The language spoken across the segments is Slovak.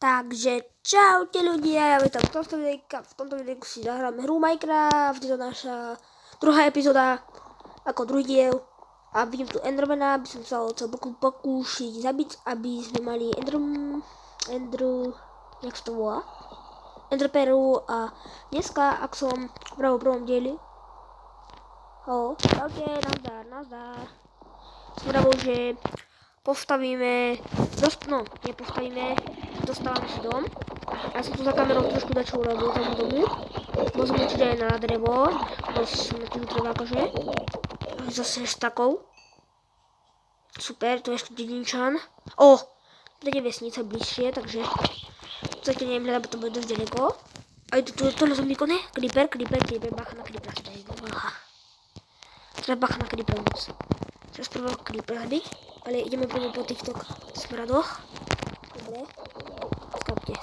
Takže čaute ľudia, ja vítam v tomto videjku si zahráme hru Minecraft, je to naša druhá epizóda, ako druhý diel. A vidím tu Endermana, by som sa ho chcel pokúšiť zabiť, aby sme mali jak sa to volá? Enderperu. A dneska, ak som v prvom dieli, čaute, nazdar. Som pravil, že postavíme, dostávame si dom. Ja som tu za kamerou trošku dačo urobil tomu domu. Môžem určite aj na drevo, som na tým dreva akože. Zase s takou. Super, to je ešte dedinčan. To je vesnica bližšie, takže zatiaľ neviem hľadať, to bude dosť ďaleko. A tohle zombíko, ne? Creeper, bacha na creeper, Treba bacha na creeper moc. Teraz prvého creepery, ale ideme prvom po týchto smradoch. Dobre. Skapte.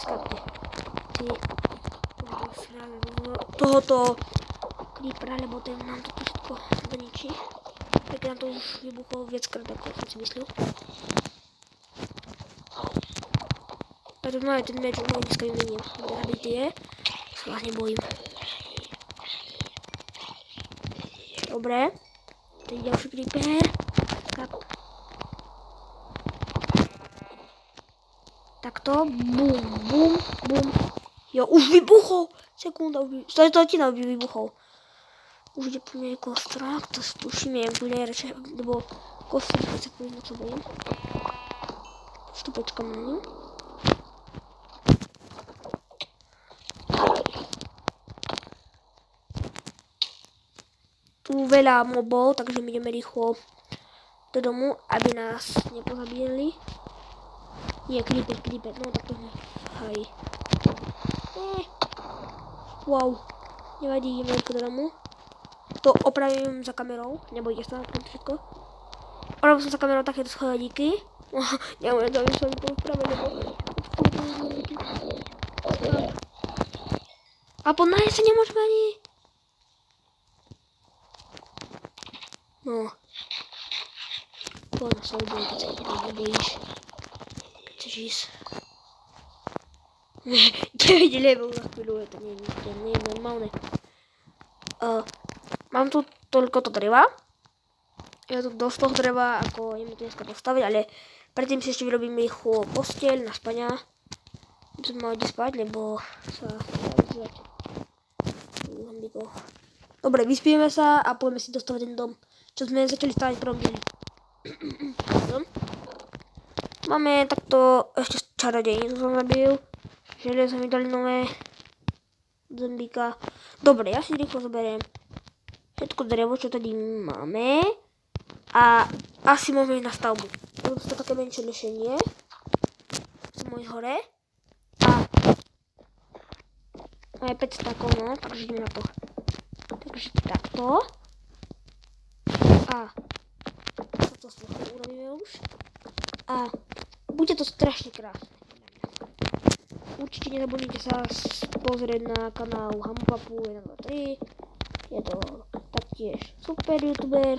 Tohoto creepera, lebo ten nám to všetko zničí. Tak nám to už vybuchlo viackrát, ako som si myslel. A tu máme ten meč, už dneska vymeniem. Aby tie, sa vás nebojím. Dobre. To je ďalší creeper. Takto, bum. Jo, už vybuchol. Sekunda, stotina by vybuchol. Už ide po mne kostrák, to tuším, neviem, tu nejreče, lebo kostrák, keď sa poviem, na čo bojím. Už tu počkám na ňu. Tu veľa mobov, takže my ideme rýchlo do domu, aby nás nepozabíjali. Nie, creeper, no tak to nie. Hej. Wow. Nevadí, ideme do domu. To opravím za kamerou, nebojte sa, opravím všetko. Opravil som za kamerou takéto schodíky. Neviem, to by som upravil, lebo... A pod náje sa nemôžeme ani... No. Poďme sa odbojím, keď sa nebojíš. Keď chceš ísť. 9 level za chvíľu, to nie je normálne. Mám tu toľko to dreva. Ja tu dosť toho dreva, ako ideme to dneska postaviť, ale predtým si ešte vyrobím rýchlo posteľ na spania. By som mal ide spať, lebo sa vyzvať. Dobre, vyspíme sa a poďme si dostavať ten dom, čo sme začali stavať v prvom dieli. Máme takto ešte čarodejnicu som zabil. Železo mi dali nové zombíka. Dobre, ja si rýchlo zoberiem všetko drevo, čo tady máme. A asi môžeme ísť na stavbu. To je také menšie lešenie. Chcem ísť hore. A je 5 stakov, no, takže ideme na to. Takže takto. A toto urobíme už. A bude to strašne krásne. Určite nezabudnite sa pozrieť na kanál Hamupapu 123. Je to taktiež super youtuber.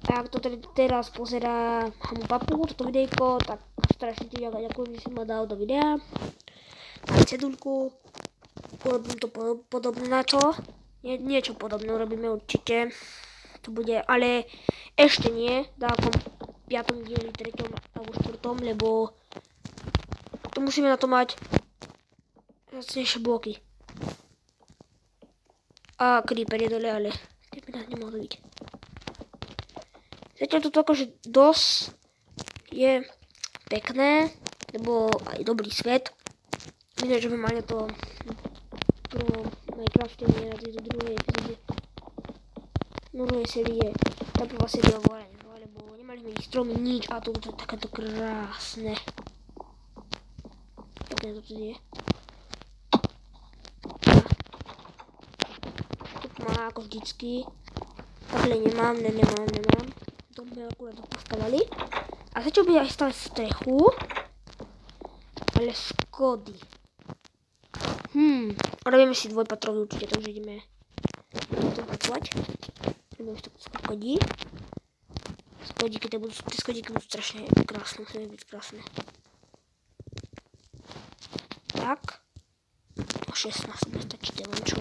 A ak to teraz pozerá Hamupapu, toto videjko, tak strašne ti ďakujem, že si ma dal do videa. Dám cedulku. Urobím to podobné na to. Niečo podobné urobíme určite. To bude, ale ešte nie. V 5. dieli, 3. alebo 4. lebo to musíme na to mať zacnejšie bloky. A creeper je dole, ale creeper nás nemohol byť. Zatiaľ toto akože dosť je pekné, lebo aj dobrý svet. Myslím, že by mali to pro Minecrafte, nie na tejto druhej epizóde. Druhej série, tá prvá séria hovorila, lebo nemali sme ich stromy, nič, a to je takéto krásne. Pekné to tu je. Tu má ako vždycky. Takhle nemám. To sme akurát postavali. A začal by aj stavať strechu. Ale skody. Robíme si dvojpatrový určite, takže ideme to patovať. Robíme si to skodí. Tie skodíky budú strašne krásne, musíme byť krásne. tak. O 16 bude stačiť, neviem čo.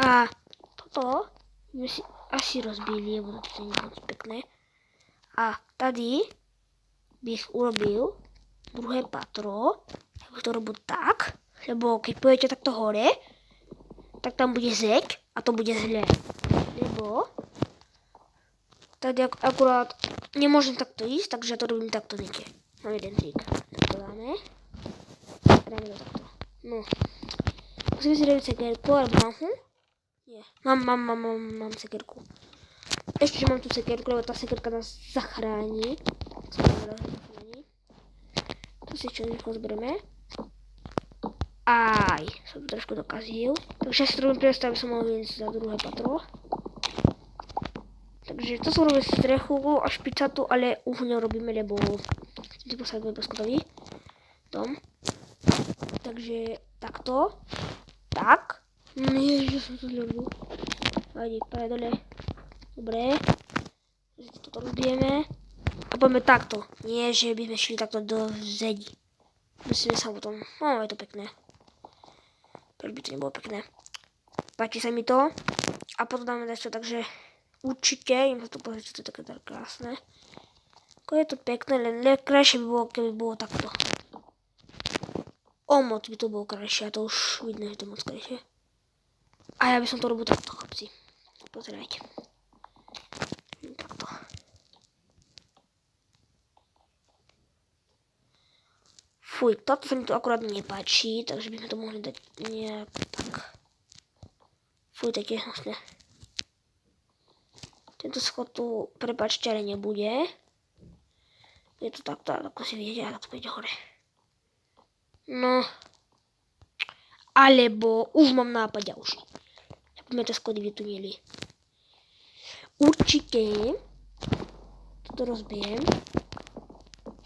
A toto by si asi rozbili, lebo to nie je pekné. A tady bych urobil druhé patro. Ja bych to robil tak, lebo keď pôjdete takto hore, tak tam bude zeď a to bude zle. Lebo tady akurát nemôžem takto ísť, takže ja to robím takto, viete. Mám jeden trik. To dáme to takto. No. Musím si robiť sekerku, alebo mám ho? Nie. Mám sekerku. Ešte, že mám tu sekerku, lebo tá sekerka nás zachráni. Tu si čo rýchlo zbereme. Aj, som to trošku dokazil. Takže ja si to robím predstav, aby som mohol ísť za druhé patro. Takže to som robil strechu a špicatu, ale už nerobíme, lebo som si posadil bezkodový dom. Takže takto. Tak. Ježiš, som to zľubil. Vajdi, pále dole. Dobre. Toto rozbijeme. A poďme takto. Nie, že by sme šli takto do zedi. Musíme sa potom. No, je to pekné. Prečo by to nebolo pekné. Páči sa mi to. A potom dáme dačo, takže určite, im sa to pozrieť, čo to je také tak krásne. Ako je to pekné, len krajšie by bolo, keby bolo takto. O moc by to bolo krajšie, a to už vidno, že to je moc krajšie. A ja by som to robil takto, chlapci. Pozerajte. Takto. Fuj, toto sa mi tu akurát nepáči, takže by sme to mohli dať nejak tak. Fuj, tak je vlastne. Tento schod tu, prepáčte, ale nebude. Je to takto, ako si vidíte, a to pôjde hore. No. Alebo, už mám nápad ďalší. Poďme tie schody vytunili. Určite toto rozbijem.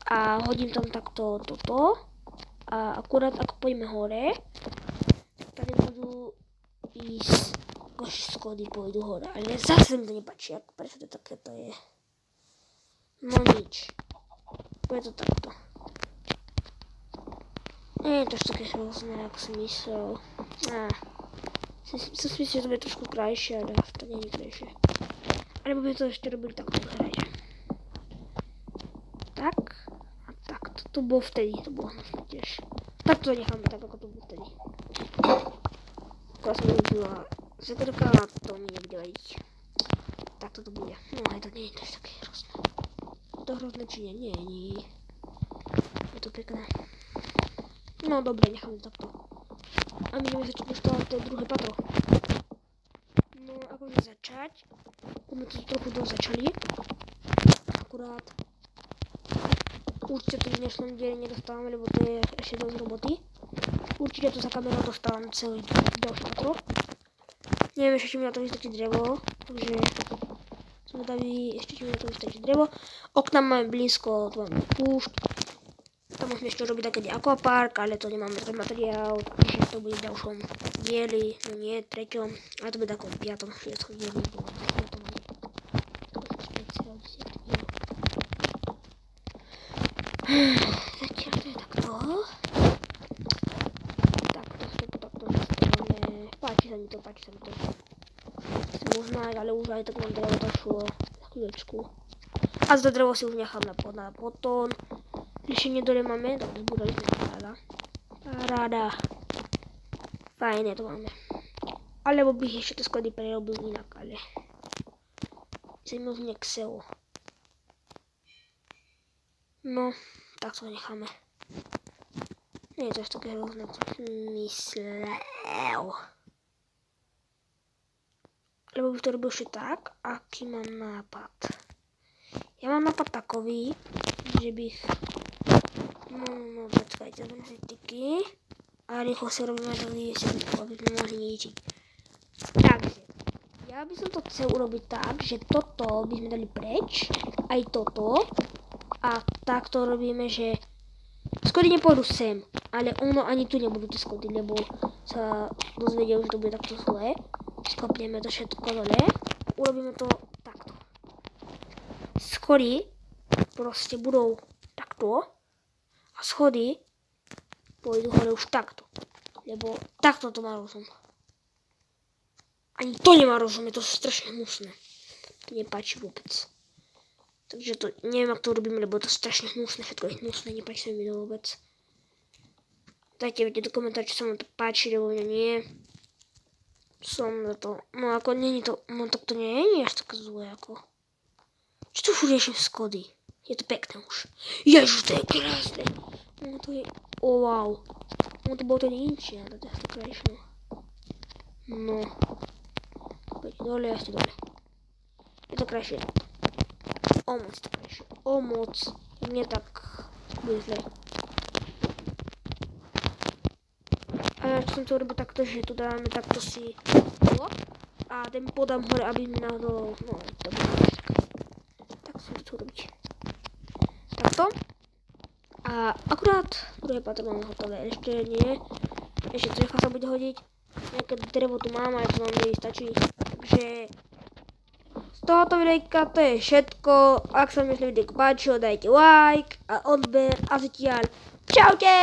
A hodím tam takto toto. A akurát ako pôjdeme hore, tak tady budú ísť schody pôjdu hore. Ale zase mi to nepáči, ako prečo to takéto je. No nič. Bude to takto. Nie je to také hrozné, ako som myslel. Som si myslel, že to bude trošku krajšie, ale to nie je krajšie. Alebo by to ešte robili takto, pozerajte. Tak. A tak. To bolo vtedy, to bolo hnusné tiež. Tak to necháme tak, ako to bolo vtedy. Ako som robila sekerka, to mi nebude vadiť. Tak to bude. No aj to nie je tiež také hrozné. Je to hrozné či nie? Nie. Je to pekné. No dobre, necháme takto. A my ideme začať postavať to druhé patro. No ako sme začať? My to trochu dosť začali. Akurát určite to v dnešnom dieli nedostávame, lebo to je ešte dosť roboty. Určite to za kamerou dostávam celý ďalší patro. Neviem ešte, či mi na to vystačí drevo, takže som vedavý ešte, či mi na to vystačí drevo. Okna máme blízko, tu máme púšť. Tam môžeme ešte robiť také aquapark, ale to nemáme ten materiál, takže to bude v ďalšom dieli, no nie, treťom, ale to bude takom 5. 6. dieli. Zatiaľ to je takto. Takto nastavíme. Páči sa mi to. Možno aj, ale už aj tak mám drevo došlo za chvíľočku. A za drevo si už nechám na potom. Riešenie dole máme, dobre, zbudali sme paráda. Fajné to máme. Alebo bych ešte to sklady prerobil inak, ale chcem už nechcel. No, tak to necháme. Nie je to až také hrozné, ako som myslel. Lebo bych to robil ešte tak, aký mám nápad. Ja mám nápad takový, že bych... No, počkajte, zbudem si tyky. A rýchlo si robíme celý aby sme mohli ničiť. Takže, ja by som to chcel urobiť tak, že toto by sme dali preč, aj toto. A takto robíme, že schody nepôjdu sem, ale ono ani tu nebudú tie schody, lebo sa dozvedia, že to bude takto zlé. Skopneme to všetko dole, urobíme to takto. Schody proste budú takto a schody pôjdu hore už takto. Lebo takto to má rozum. Ani to nemá rozum, je to strašne hnusné. To nepáči vôbec. Takže to neviem, ak to urobíme, lebo je to strašne hnusné, všetko je hnusné, nepáči sa mi to vôbec. Dajte vedieť do komentára, či sa vám to páči, lebo mňa nie. Som za to, no ako není to, no tak to nie je až také zlé, ako. Čo tu už riešim Skody? Je to pekné už. Ježiš, to je krásne. No to je, wow. No to bolo to inšie, ale to je to krajšie. No. Poď dole, ešte dole. Je to krajšie. O moc to krajšie. O moc. Nie tak bude zle. A ja som to robil takto, že tu dáme takto si blok a ten podám hore, aby mi náhodou, no to bude tak som to robiť. Takto. A akurát druhé patro máme hotové, ešte nie. Ešte strecha sa bude hodiť. Nejaké drevo tu mám, ale to nám stačí. Takže z tohoto videjka to je všetko. Ak sa mi videjko páčilo, dajte like a odber a zatiaľ čaute!